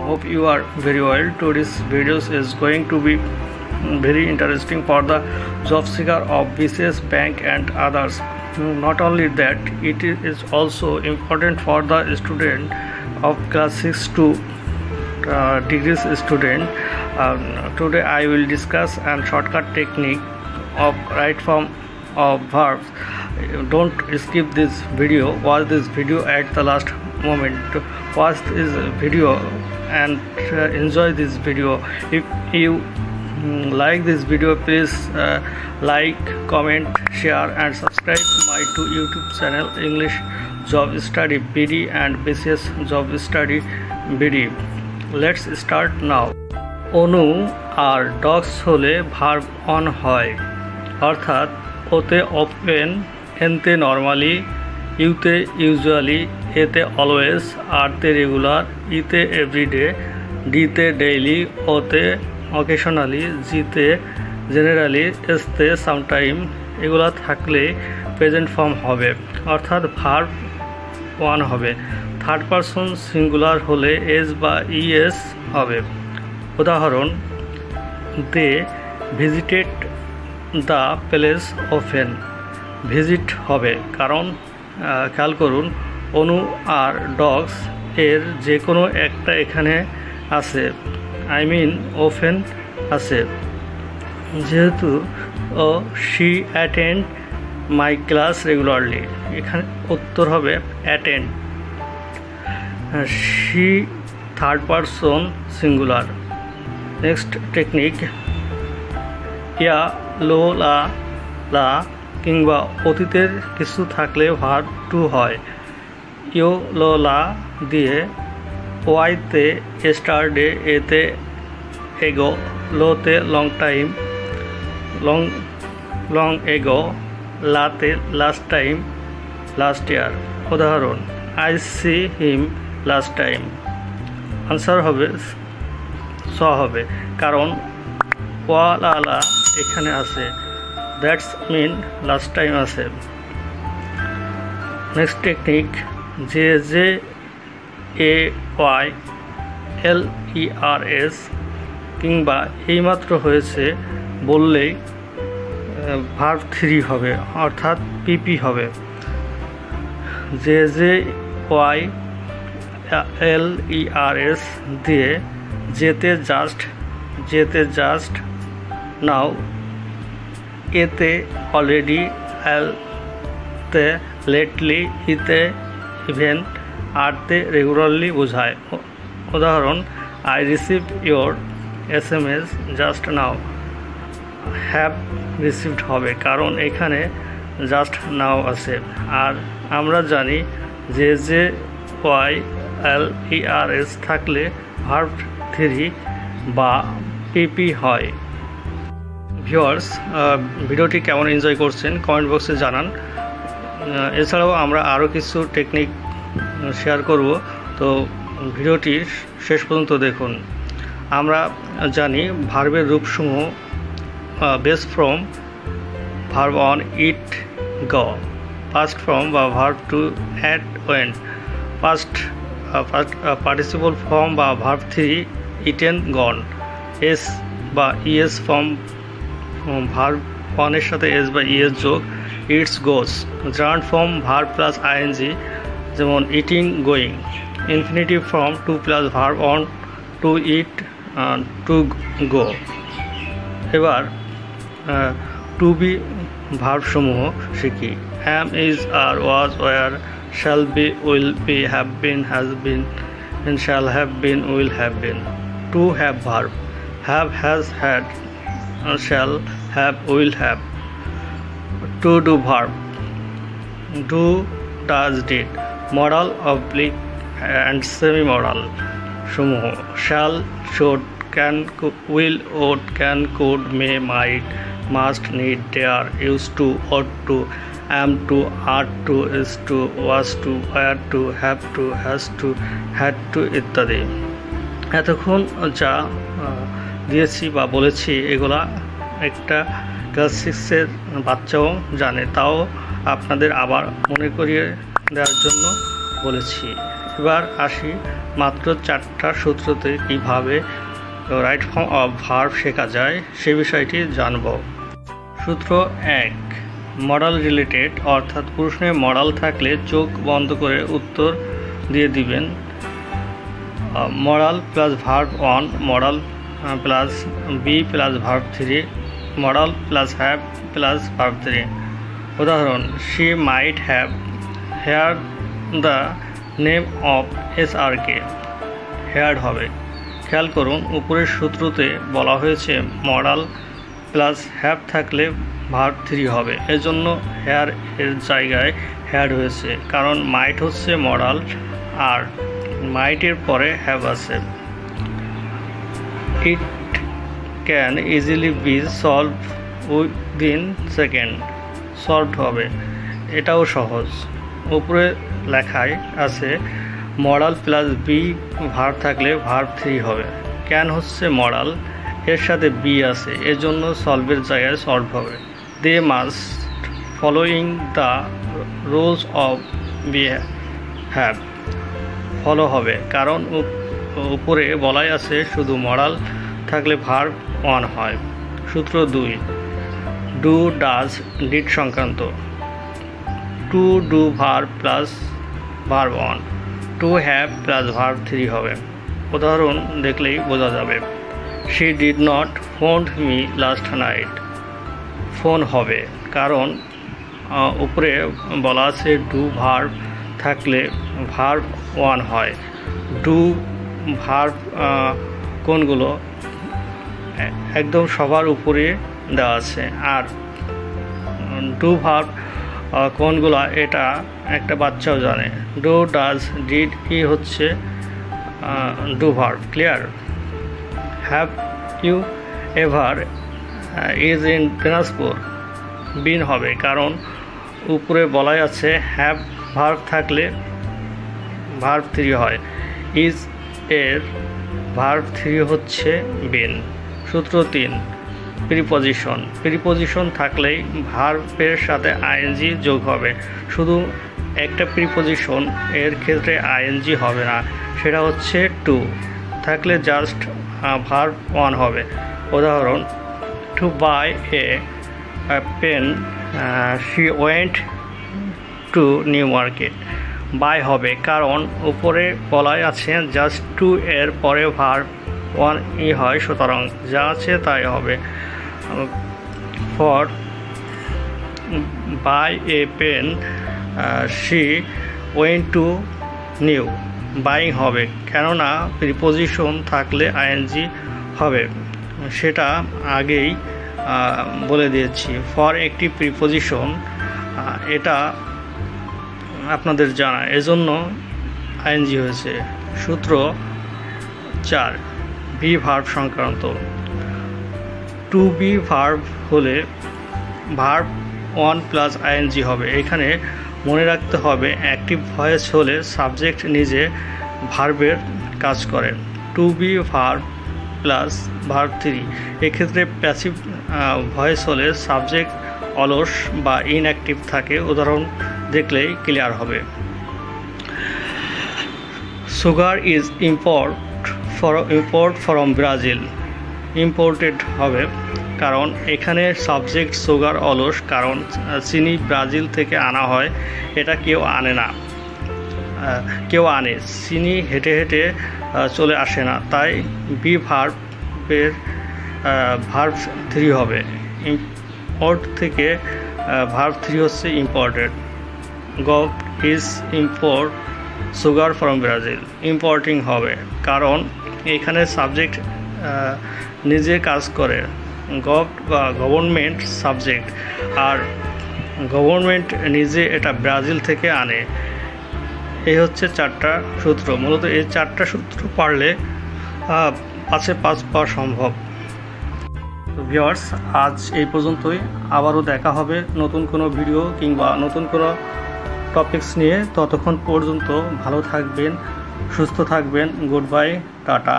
Hope you are very well. Today's videos is going to be very interesting for the job seeker of BCS bank and others. Not only that, it is also important for the student of class 6 to degrees student. Today I will discuss a shortcut technique of right form of verbs. Don't skip this video. Watch this video at the last moment. Watch this video and enjoy this video. If you like this video, please like, comment, share and subscribe my two YouTube channel, English Job Study BD and BCS Job Study BD. Let's start now. অনু আর dogs হলে verb অন হয়, অর্থাৎ ওতে often, এনতে normally, ইউতে usually, এতে অলওয়েজ, আরতে রেগুলার, ইতে এভরিডে, ডিতে ডেইলি, ওতে অকেশনালি, জিতে জেনারেলি, এসতে সামটাইম এগুলা থাকলে প্রেজেন্ট ফর্ম হবে, অর্থাৎ ভার্ব ওয়ান হবে। থার্ড পারসন সিঙ্গুলার হলে এস বা ইএস হবে। উদাহরণ, they visited the place often, visit হবে কারণ খেয়াল করুন অনু আর ডগস এর যে কোনো একটা এখানে আছে, আই মিন ওফেন আছে। যেহেতু she attend my class regularly, এখানে উত্তর হবে attend. She third person singular. Next technique, ইয়া, লো, লা কিংবা অতীতের কিছু থাকলে ভার্ব টু হয়। ইউ, লো, লা দিয়ে ওয়াইতে এস্টারডে, এতে এগো, লোতে long time, long ago, লাতে last time, last year. উদাহরণ, I see him last time. Answer হবে স হবে কারণ ওয়ালা এখানে আছে, দ্যাটস মিন লাস্ট টাইম আছে। নেক্সট টেকনিক, যে A Y L E R S কিংবা এইমাত্র হয়েছে বললেই ভার্ব থ্রি হবে, অর্থাৎ পিপি হবে। যে ওয়াই এল ই আর এস দিয়ে যেতে জাস্ট, নাও, এতে অলরেডি, এলতে লেটলি, ইতে ইভেন, আরতে রেগুলারলি বোঝায়। উদাহরণ, I receive your SMS just now. Have received হবে কারণ এখানে জাস্ট নাও আছে। আর আমরা জানি যে ওয়াই এল ই আর এস থাকলে ভার্ব থ্রি বা পিপি হয়। ভিউয়ার্স, ভিডিওটি কেমন এনজয় করছেন কমেন্ট বক্সে জানান। এছাড়াও আমরা আরও কিছু টেকনিক শেয়ার করব, তো ভিডিওটি শেষ পর্যন্ত দেখুন। আমরা জানি ভার্বের রূপসমূহ base form verb one, eat, go. First form বা verb two, ate, went. First participle form বা verb three, eaten, gone. S বা ইএস ফর্ম ভার্ব ওয়ানের সাথে এস বা ইএস যোগ, eats, goes. Gerund form verb plus ING, যেমন eating, going. Infinitive form to plus verb one, to eat, to go. এবার to be verb সমূহ শিখি। Am, is, are, was, were, shall B, will be, have been, has been, shall have been, will have been. To have verb, have, has, had, shall have, will have. To do verb, do, does, did. Modal, oblique and semi modal সমূহ shall, should, can, will, would, can, could, may, might, must, need, dare, use to, ought to, am to, are to, is to, was to, were to, have to, has to, had to ইত্যাদি। এতক্ষণ যা দিয়েছি বা বলেছি এগুলা একটা class 6-এর বাচ্চাও জানে, তাও আপনাদের আবার মনে করিয়ে দেওয়ার জন্য বলেছি। এবার আসি মাত্র 4টা সূত্রতে কিভাবে রাইট ফর্ম অফ ভার্ব শেখা যায় সে বিষয়টি জানব। সূত্র 1, মডাল রিলেটেড, অর্থাৎ প্রশ্নে মডাল থাকলে চোখ বন্ধ করে উত্তর দিয়ে দিবেন। Modal plus verb 1, modal plus be plus verb 3, modal plus have plus verb 3। উদাহরণ, she might have heard the name of SRK, heard হবে। খেয়াল করুন, উপরের সূত্রতে বলা হয়েছে মডাল প্লাস হ্যাভ থাকলে ভার্ব 3 হবে, এজন্য হেয়ার এর জায়গায় হ্যাড হয়েছে, কারণ মাইট হচ্ছে মডাল আর মাইটের পরে হ্যাভ আছে। It can easily be solve within second, solved হবে, এটাও সহজ। উপরে লেখায় আছে মডাল প্লাস বি ভার্ব থাকলে ভার্ব 3 হবে। ক্যান হচ্ছে মডাল, এর সাথে বি আছে, এর জন্য সলভের জায়গায় সলভ হবে। They must following the rules of be have, follow হবে, কারণ উপরে বলাই আছে শুধু মডাল থাকলে ভার্ব 1 হয়। সূত্র 2, ডু ডাজ ডিড সংক্রান্ত। Two do verb plus verb 1, to have plus verb 3 হবে। উদাহরণ দেখলেই বোঝা যাবে। She did not phone me last night, phone হবে, কারণ উপরে বলা আছে ডু ভার্ব থাকলে ভার্ব 1 হয়। ডু ভার্ব কোনগুলো একদম সবার উপরে দেওয়া আছে, আর ডু ভার্ব কোনগুলো এটা একটা বাচ্চাও জানে। ডু ডাজ ডিড ই হচ্ছে do verb, clear. Have you ever is in Dinajpur, been হবে, কারণ উপরে বলাই আছে হ্যাভ ভার্ব থাকলে ভার্ব 3 হয়। ইজ এর ভার্ব 3 হচ্ছে বিন। সূত্র 3, প্রিপজিশন। প্রিপজিশন থাকলেই ভার্বের সাথে আইএনজি যোগ হবে। শুধু একটা প্রিপজিশন এর ক্ষেত্রে আইএনজি হবে না, সেটা হচ্ছে টু থাকলে জাস্ট ভার্ব 1 হবে। উদাহরণ, to buy a pen she went to New Market, buy হবে, কারণ উপরে বলাই আছে জাস্ট টু এর পরে ভার্ব 1 ই হয়, সুতরাং যা আছে তাই হবে। For buy a pen she went to New, buying হবে, কেননা প্রিপজিশন থাকলে আইএনজি হবে, সেটা আগেই বলে দিয়েছি। ফর একটি প্রিপজিশন, এটা আপনাদের জানা, এজন্য আইএনজি হয়েছে। সূত্র 4, বি ভার্ব সংক্রান্ত। টু বি ভার্ব হলে ভার্ব 1 প্লাস আইএনজি হবে। এখানে মনে রাখতে হবে অ্যাক্টিভ ভয়েস হলে সাবজেক্ট নিজে ভার্বের কাজ করে। To be verb plus verb 3, এক্ষেত্রে প্যাসিভ ভয়েস হলে সাবজেক্ট অলস বা ইনঅ্যাক্টিভ থাকে। উদাহরণ দেখলেই ক্লিয়ার হবে। Sugar is import from Brazil, imported হবে, কারণ এখানে সাবজেক্ট সুগার অলস, কারণ চিনি ব্রাজিল থেকে আনা হয়, এটা কেউ আনে না, কেউ আনে, চিনি হেঁটে হেঁটে চলে আসে না, তাই বি ভার্বের ভার্ব 3 হবে। ইম্পোর্ট থেকে ভার্ব 3 হচ্ছে imported. Gov is import sugar from Brazil, importing হবে, কারণ এখানে সাবজেক্ট নিজে কাজ করে, গভর্নমেন্ট সাবজেক্ট, আর গভর্নমেন্ট নিজে এটা ব্রাজিল থেকে আনে। এই হচ্ছে 4টা সূত্র। মূলত এই 4টা সূত্র পারলে 5-এ 5 পাওয়া সম্ভব। ভিউয়ার্স, আজ এই পর্যন্তই। আবারও দেখা হবে নতুন কোনো ভিডিও কিংবা নতুন কোনো টপিকস নিয়ে। ততক্ষণ পর্যন্ত ভালো থাকবেন, সুস্থ থাকবেন। Good bye, tata.